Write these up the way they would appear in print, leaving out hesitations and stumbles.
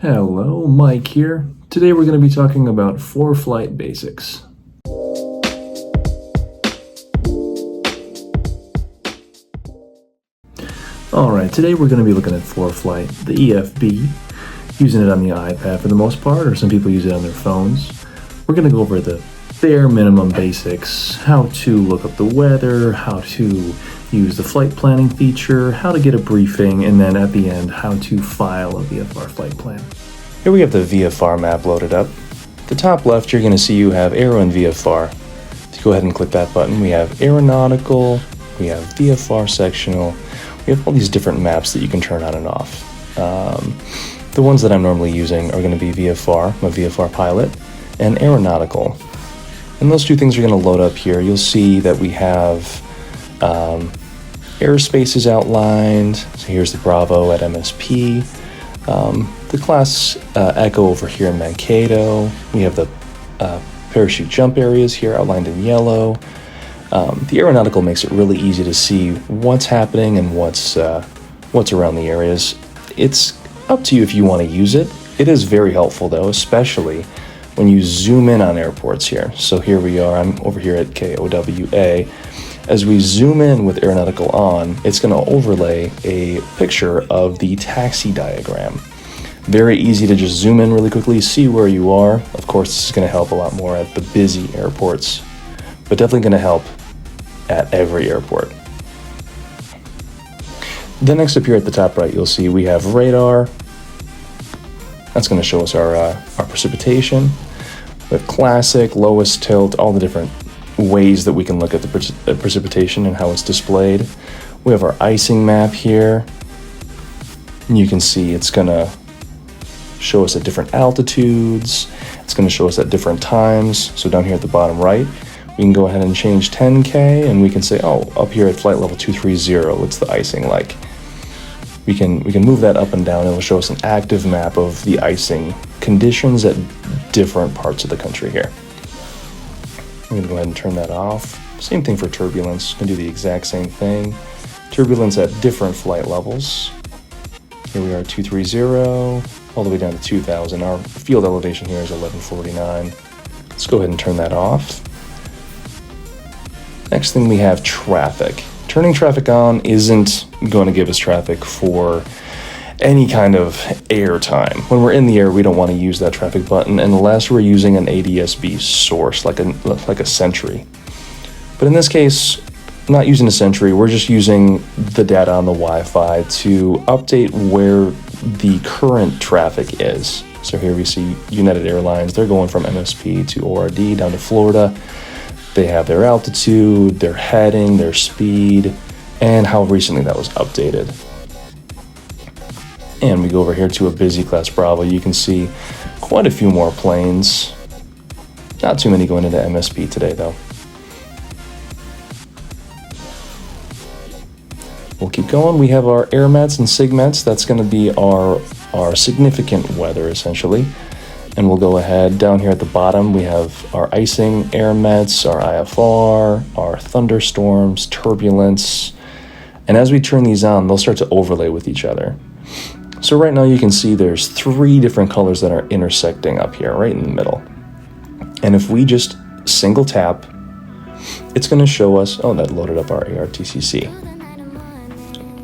Hello, Mike here. Today we're going to be talking about Foreflight basics. Alright, today we're going to be looking at Foreflight, the EFB, using it on the iPad for the most part, or some people use it on their phones. We're going to go over the bare minimum basics, how to look up the weather, how to use the flight planning feature, how to get a briefing, and then at the end, how to file a VFR flight plan. Here we have the VFR map loaded up. At the top left, you're going to see you have Aero and VFR. If you go ahead and click that button, we have aeronautical, we have VFR sectional, we have all these different maps that you can turn on and off. The ones that I'm normally using are going to be VFR, my VFR pilot, and aeronautical. And those two things are going to load up here. You'll see that we have airspace is outlined. So here's the Bravo at MSP. The class Echo over here in Mankato. We have the parachute jump areas here outlined in yellow. The aeronautical makes it really easy to see what's happening and what's around the areas. It's up to you if you want to use it. It is very helpful though, especially when you zoom in on airports here. So here we are, I'm over here at KOWA. As we zoom in with aeronautical on, it's going to overlay a picture of the taxi diagram. Very easy to just zoom in really quickly, see where you are. Of course, this is going to help a lot more at the busy airports, but definitely going to help at every airport. Then next up here at the top right, you'll see we have radar. That's going to show us our precipitation with classic, lowest tilt, all the different ways that we can look at the precipitation and how it's displayed. We have our icing map here. And you can see it's going to show us at different altitudes. It's going to show us at different times. So down here at the bottom right, we can go ahead and change 10K and we can say, oh, up here at flight level 230, what's the icing like? We can move that up and down. It will show us an active map of the icing conditions at different parts of the country here. I'm gonna go ahead and turn that off. Same thing for turbulence. Gonna do the exact same thing. Turbulence at different flight levels. Here we are, 230, all the way down to 2000. Our field elevation here is 1149. Let's go ahead and turn that off. Next thing we have traffic. Turning traffic on isn't going to give us traffic for any kind of air time. When we're in the air, we don't want to use that traffic button unless we're using an ADS-B source, like a Sentry. But in this case, not using a Sentry, we're just using the data on the Wi-Fi to update where the current traffic is. So here we see United Airlines, they're going from MSP to ORD down to Florida. They have their altitude, their heading, their speed, and how recently that was updated. And we go over here to a busy class Bravo. You can see quite a few more planes. Not too many going into MSP today though. We'll keep going. We have our AirMets and SIGMETs. That's going to be our significant weather essentially. And we'll go ahead down here at the bottom. We have our icing, AirMets, our IFR, our thunderstorms, turbulence. And as we turn these on, they'll start to overlay with each other. So right now you can see there's 3 different colors that are intersecting up here, right in the middle. And if we just single tap, it's going to show us, oh, that loaded up our ARTCC.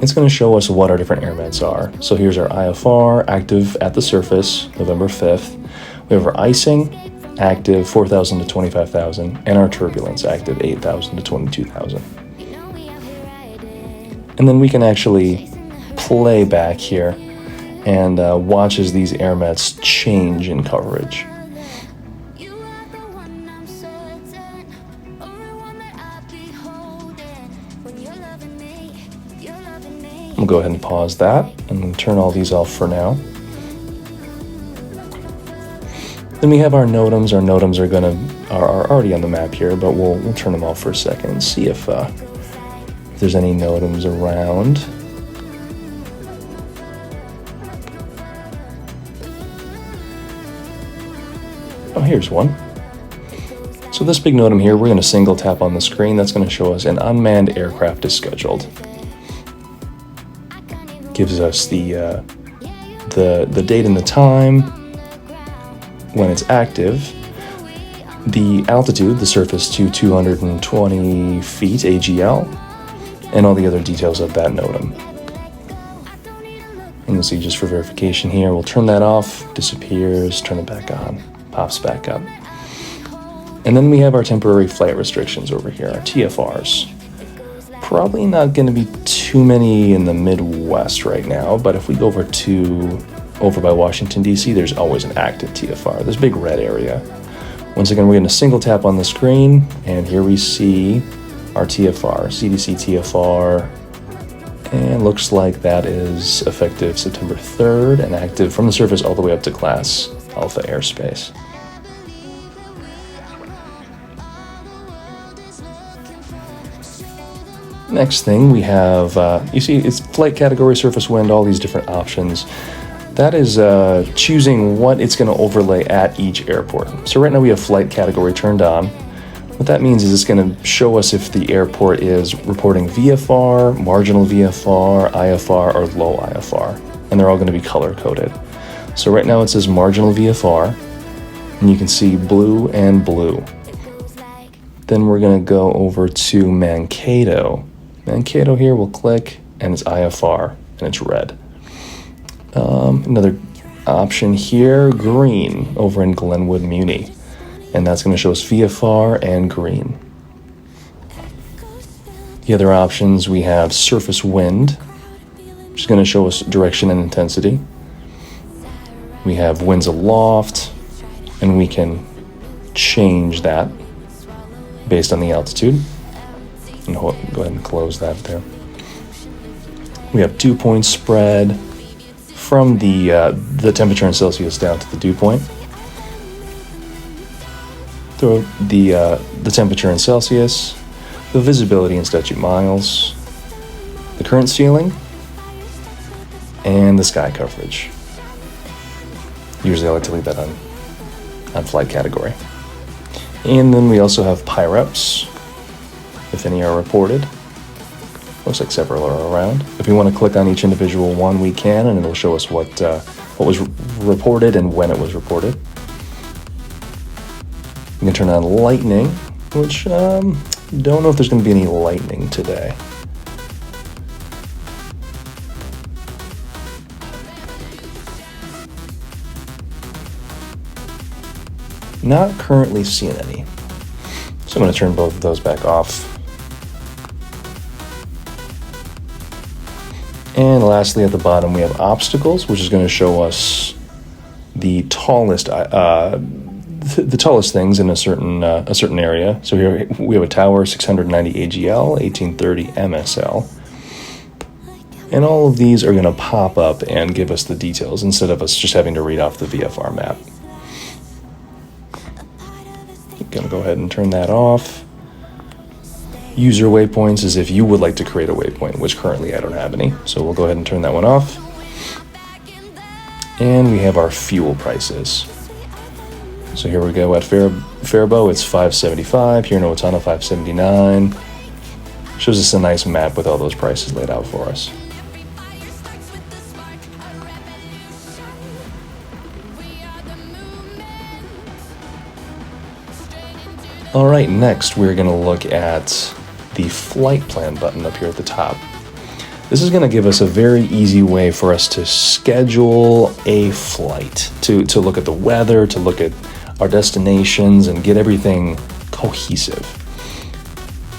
It's going to show us what our different AirMets are. So here's our IFR, active at the surface, November 5th. We have our icing, active 4,000 to 25,000, and our turbulence, active 8,000 to 22,000. And then we can actually play back here and watch as these AirMets change in coverage. We'll go ahead and pause that and turn all these off for now. Then we have our NOTAMs. Our NOTAMs are already on the map here, but we'll turn them off for a second and see if there's any NOTAMs around. Oh, here's one. So this big NOTAM here, we're going to single tap on the screen. That's going to show us an unmanned aircraft is scheduled. Gives us the the date and the time when it's active, the altitude, the surface to 220 feet AGL, and all the other details of that NOTAM. And you'll see just for verification here, we'll turn that off, disappears, turn it back on, pops back up. And then we have our temporary flight restrictions over here, our TFRs. Probably not going to be too many in the Midwest right now, but if we go over by Washington, D.C., there's always an active TFR. This big red area. Once again, we're going to single tap on the screen, and here we see our TFR, CDC TFR, and looks like that is effective September 3rd and active from the surface all the way up to Class Alpha airspace. Next thing we have, you see it's flight category, surface wind, all these different options. That is choosing what it's going to overlay at each airport. So right now we have flight category turned on. What that means is it's going to show us if the airport is reporting VFR, marginal VFR, IFR, or low IFR. And they're all going to be color coded. So right now it says marginal VFR, and you can see blue and blue. Then we're going to go over to Mankato. Mankato here, we'll click, and it's IFR, and it's red. Another option here, green, over in Glenwood Muni. And that's going to show us VFR and green. The other options, we have surface wind, which is going to show us direction and intensity. We have winds aloft, and we can change that based on the altitude. And go ahead and close that there. We have dew point spread from the temperature in Celsius down to the dew point. Throw the temperature in Celsius, the visibility in statute miles, the current ceiling, and the sky coverage. Usually I like to leave that on flight category. And then we also have PIREPs, if any are reported. Looks like several are around. If we want to click on each individual one, we can, and it'll show us what was reported and when it was reported. We can turn on lightning, which don't know if there's going to be any lightning today. Not currently seeing any. So I'm going to turn both of those back off. And lastly, at the bottom, we have obstacles, which is going to show us the tallest things in a certain area. So here we have a tower, 690 AGL, 1830 MSL. And all of these are going to pop up and give us the details instead of us just having to read off the VFR map. I'm going to go ahead and turn that off. User waypoints is if you would like to create a waypoint, which currently I don't have any. So we'll go ahead and turn that one off. And we have our fuel prices. So here we go at Faribault, it's $5.75. Here in Owatonna, $5.79. Shows us a nice map with all those prices laid out for us. All right, next we're going to look at the flight plan button up here at the top. This is going to give us a very easy way for us to schedule a flight, to look at the weather, to look at our destinations, and get everything cohesive.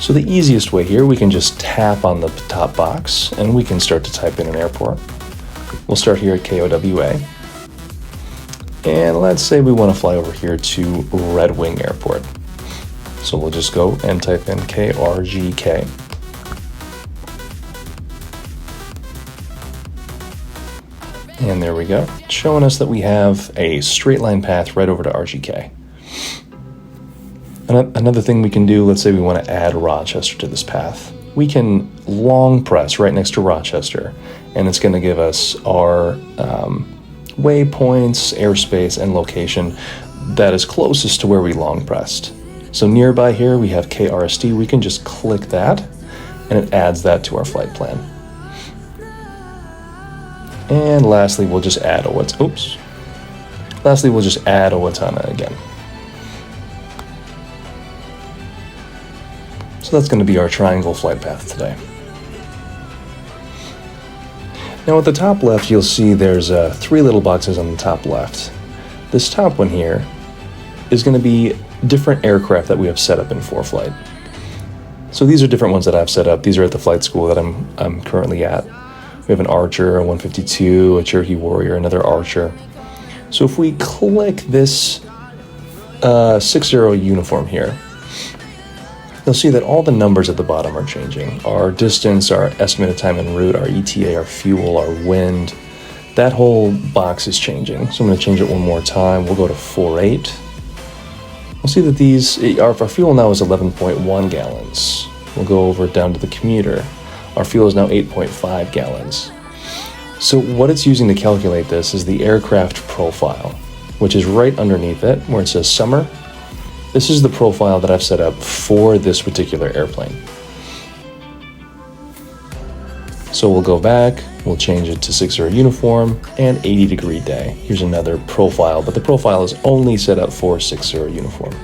So the easiest way here, we can just tap on the top box, and we can start to type in an airport. We'll start here at KOWA. And let's say we want to fly over here to Red Wing Airport. So we'll just go and type in KRGK. And there we go, showing us that we have a straight line path right over to RGK. Another thing we can do, let's say we want to add Rochester to this path. We can long press right next to Rochester, and it's going to give us our waypoints, airspace, and location that is closest to where we long pressed. So nearby here we have KRST. We can just click that, and it adds that to our flight plan. And lastly, we'll just add Owatonna again. So that's going to be our triangle flight path today. Now at the top left, you'll see there's 3 little boxes on the top left. This top one here is going to be different aircraft that we have set up in Foreflight. So these are different ones that I've set up. These are at the flight school that I'm currently at. We have an Archer, a 152, a Cherokee Warrior, another Archer. So if we click this 60 uniform here, you'll see that all the numbers at the bottom are changing. Our distance, our estimated time en route, our ETA, our fuel, our wind, that whole box is changing. So I'm going to change it one more time. We'll go to 48. We'll see that our fuel now is 11.1 gallons. We'll go over down to the commuter. Our fuel is now 8.5 gallons. So what it's using to calculate this is the aircraft profile, which is right underneath it where it says summer. This is the profile that I've set up for this particular airplane. So we'll go back, we'll change it to 60 uniform and 80-degree day. Here's another profile, but the profile is only set up for 60 uniform.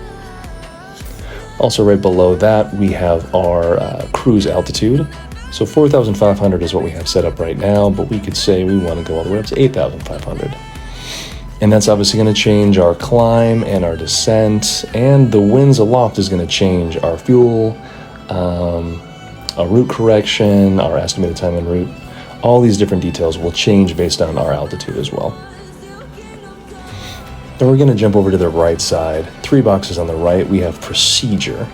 Also right below that, we have our cruise altitude. So 4,500 is what we have set up right now, but we could say we want to go all the way up to 8,500. And that's obviously going to change our climb and our descent, and the winds aloft is going to change our fuel, our route correction, our estimated time en route. All these different details will change based on our altitude as well. Then we're going to jump over to the right side. 3 boxes on the right, we have procedure.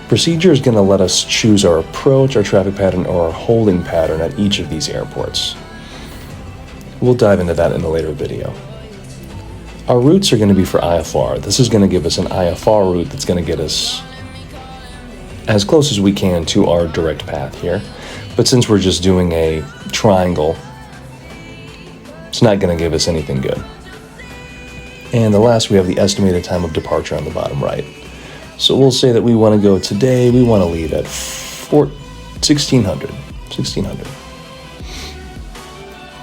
Procedure is going to let us choose our approach, our traffic pattern, or our holding pattern at each of these airports. We'll dive into that in a later video. Our routes are going to be for IFR. This is going to give us an IFR route that's going to get us as close as we can to our direct path here. But since we're just doing a triangle, it's not going to give us anything good. And the last, we have the estimated time of departure on the bottom right. So we'll say that we want to go today, we want to leave at 1600.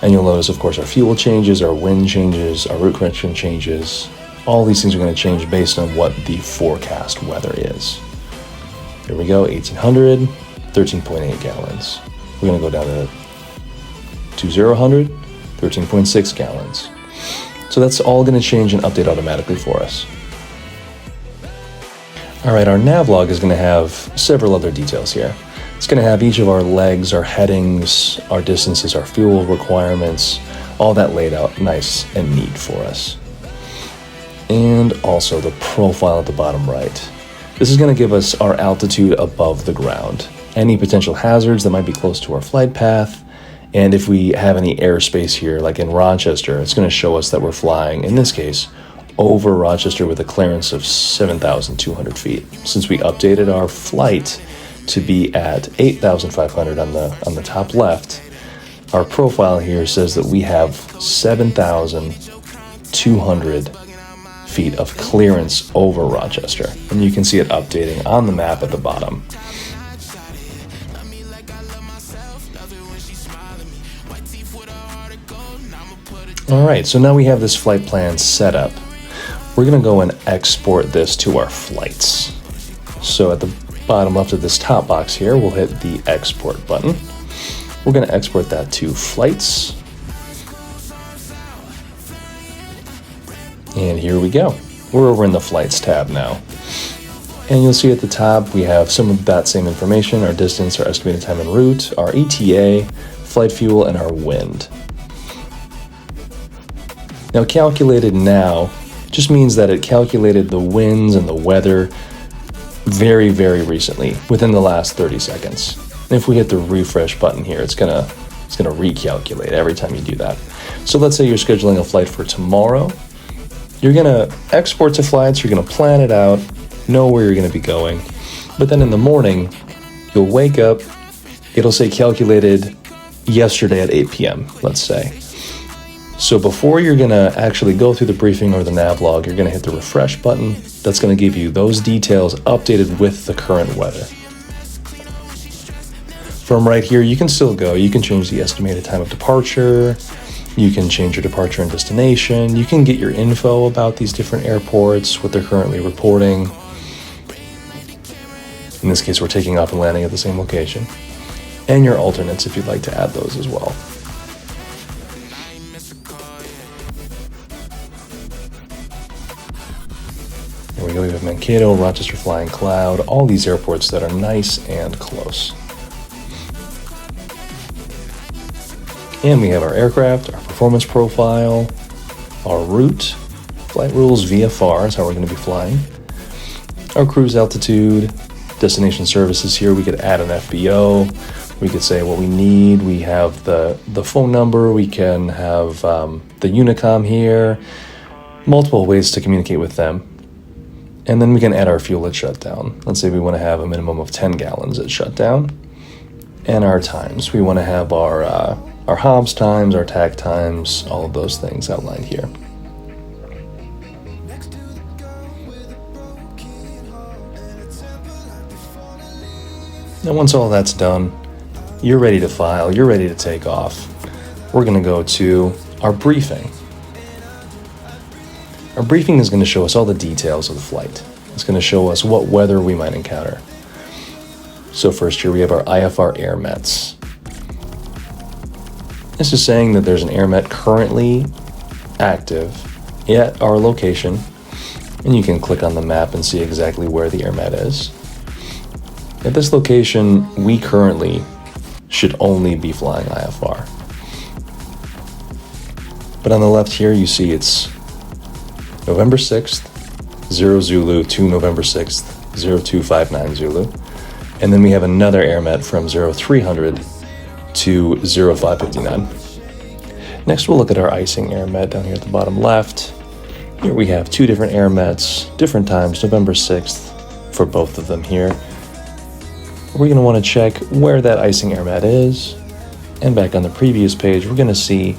And you'll notice, of course, our fuel changes, our wind changes, our route correction changes. All these things are going to change based on what the forecast weather is. Here we go, 1800, 13.8 gallons. We're going to go down to 2000, 13.6 gallons. So that's all going to change and update automatically for us. All right, our nav log is going to have several other details here. It's going to have each of our legs, our headings, our distances, our fuel requirements, all that laid out nice and neat for us. And also the profile at the bottom right. This is going to give us our altitude above the ground, any potential hazards that might be close to our flight path, and if we have any airspace here, like in Rochester, it's going to show us that we're flying, in this case, over Rochester with a clearance of 7,200 feet. Since we updated our flight to be at 8,500 on the top left, our profile here says that we have 7,200 feet of clearance over Rochester. And you can see it updating on the map at the bottom. All right, so now we have this flight plan set up. We're gonna go and export this to our flights. So at the bottom left of this top box here, we'll hit the export button. We're gonna export that to flights. And here we go. We're over in the flights tab now. And you'll see at the top, we have some of that same information, our distance, our estimated time en route, our ETA, flight fuel, and our wind. Now calculated now just means that it calculated the winds and the weather very, very recently, within the last 30 seconds. And if we hit the refresh button here, it's gonna recalculate every time you do that. So let's say you're scheduling a flight for tomorrow. You're gonna export to flights, you're gonna plan it out, know where you're gonna be going. But then in the morning, you'll wake up, it'll say calculated yesterday at 8 p.m., let's say. So before you're gonna actually go through the briefing or the nav log, you're gonna hit the refresh button. That's gonna give you those details updated with the current weather. From right here, you can still go. You can change the estimated time of departure. You can change your departure and destination. You can get your info about these different airports, what they're currently reporting. In this case, we're taking off and landing at the same location. And your alternates if you'd like to add those as well. There we go, we have Mankato, Rochester Flying Cloud, all these airports that are nice and close. And we have our aircraft, our performance profile, our route, flight rules, VFR is how we're going to be flying, our cruise altitude, destination services here. We could add an FBO. We could say what we need. We have the phone number. We can have the Unicom here. Multiple ways to communicate with them. And then we can add our fuel at shutdown. Let's say we want to have a minimum of 10 gallons at shutdown. And our times. We want to have our Hobbs times, our TAC times, all of those things outlined here. Now once all that's done, you're ready to file, you're ready to take off. We're going to go to our briefing. Our briefing is going to show us all the details of the flight. It's going to show us what weather we might encounter. So first here we have our IFR AirMets. This is saying that there's an AirMet currently active at our location, and you can click on the map and see exactly where the AirMet is. At this location, we currently should only be flying IFR. But on the left here, you see it's November 6th, 0 Zulu to November 6th, 0259 Zulu. And then we have another AirMet from 0300 to 0559. Next, we'll look at our icing AirMet down here at the bottom left. Here we have two different AirMets, different times, November 6th for both of them here. We're going to want to check where that icing AirMet is. And back on the previous page, we're going to see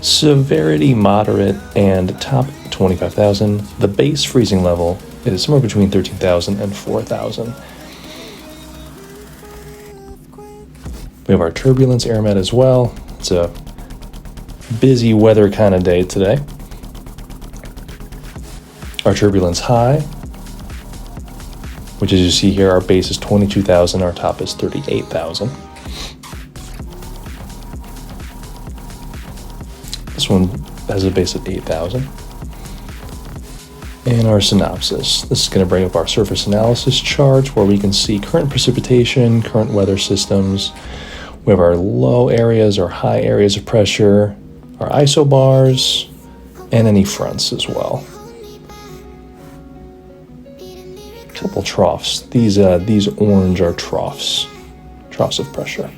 severity, moderate, and top 25,000. The base freezing level is somewhere between 13,000 and 4,000. We have our turbulence AirMet as well. It's a busy weather kind of day today. Our turbulence high, which as you see here, our base is 22,000, our top is 38,000. This one has a base of 8,000. And our synopsis. This is going to bring up our surface analysis chart where we can see current precipitation, current weather systems. We have our low areas, our high areas of pressure, our isobars, and any fronts as well. Couple troughs. These orange are troughs of pressure.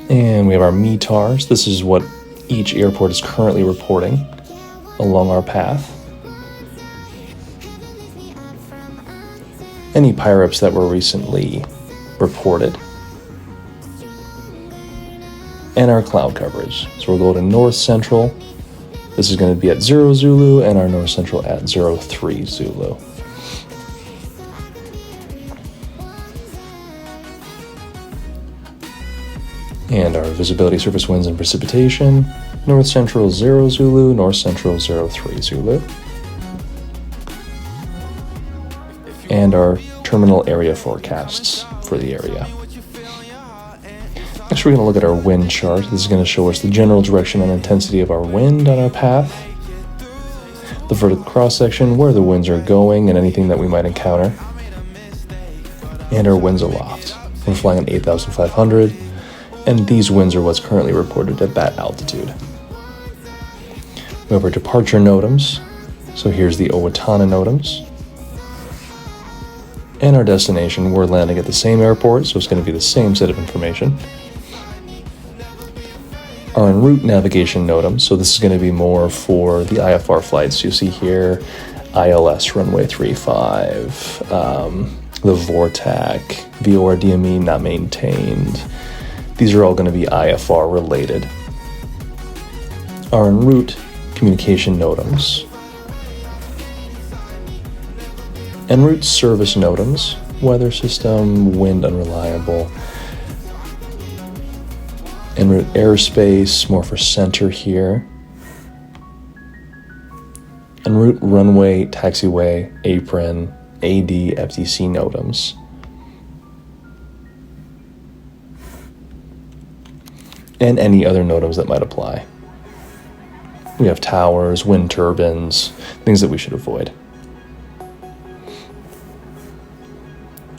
And we have our METARs. This is what each airport is currently reporting along our path. Any PIREPs that were recently reported. And our cloud coverage. So we'll go to North Central. This is going to be at 0 Zulu and our North Central at 03 Zulu. And our visibility, surface winds, and precipitation. North Central 0 Zulu, North Central 03 Zulu. And our terminal area forecasts for the area. Next, we're going to look at our wind chart. This is going to show us the general direction and intensity of our wind on our path, the vertical cross-section, where the winds are going and anything that we might encounter, and our winds aloft. We're flying at 8,500, and these winds are what's currently reported at that altitude. We have our departure NOTAMs. So here's the Owatonna NOTAMs. And our destination, we're landing at the same airport, so it's going to be the same set of information. Our en route navigation NOTAM, so this is going to be more for the IFR flights. You see here, ILS runway 35, the VORTAC, VOR DME not maintained. These are all going to be IFR related. Our en route communication NOTAMs. En route service NOTAMs, weather system, wind unreliable. En route airspace, more for center here. En route runway, taxiway, apron, AD, FTC NOTAMs. And any other NOTAMs that might apply. We have towers, wind turbines, things that we should avoid.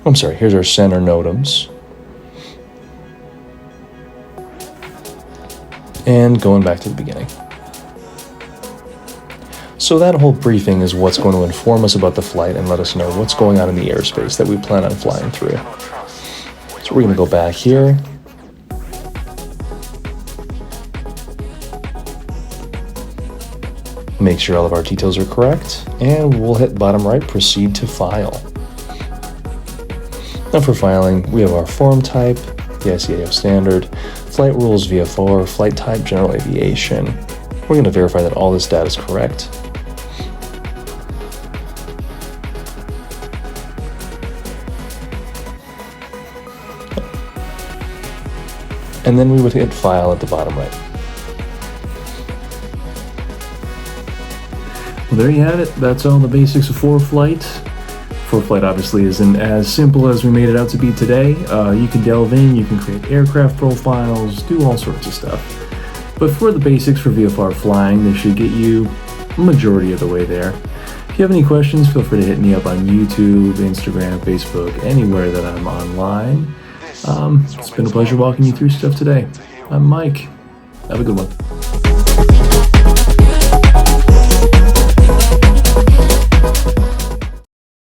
I'm sorry, here's our center NOTAMs. And going back to the beginning. So that whole briefing is what's going to inform us about the flight and let us know what's going on in the airspace that we plan on flying through. So we're going to go back here. Make sure all of our details are correct, and we'll hit bottom right, proceed to file. Now for filing, we have our form type, the ICAO standard, flight rules VFR, flight type general aviation. We're going to verify that all this data is correct. And then we would hit file at the bottom right. Well, there you have it. That's all the basics of Foreflight. Foreflight obviously isn't as simple as we made it out to be today. You can delve in, you can create aircraft profiles, do all sorts of stuff. But for the basics for VFR flying, this should get you a majority of the way there. If you have any questions, feel free to hit me up on YouTube, Instagram, Facebook, anywhere that I'm online. It's been a pleasure walking you through stuff today. I'm Mike. Have a good one.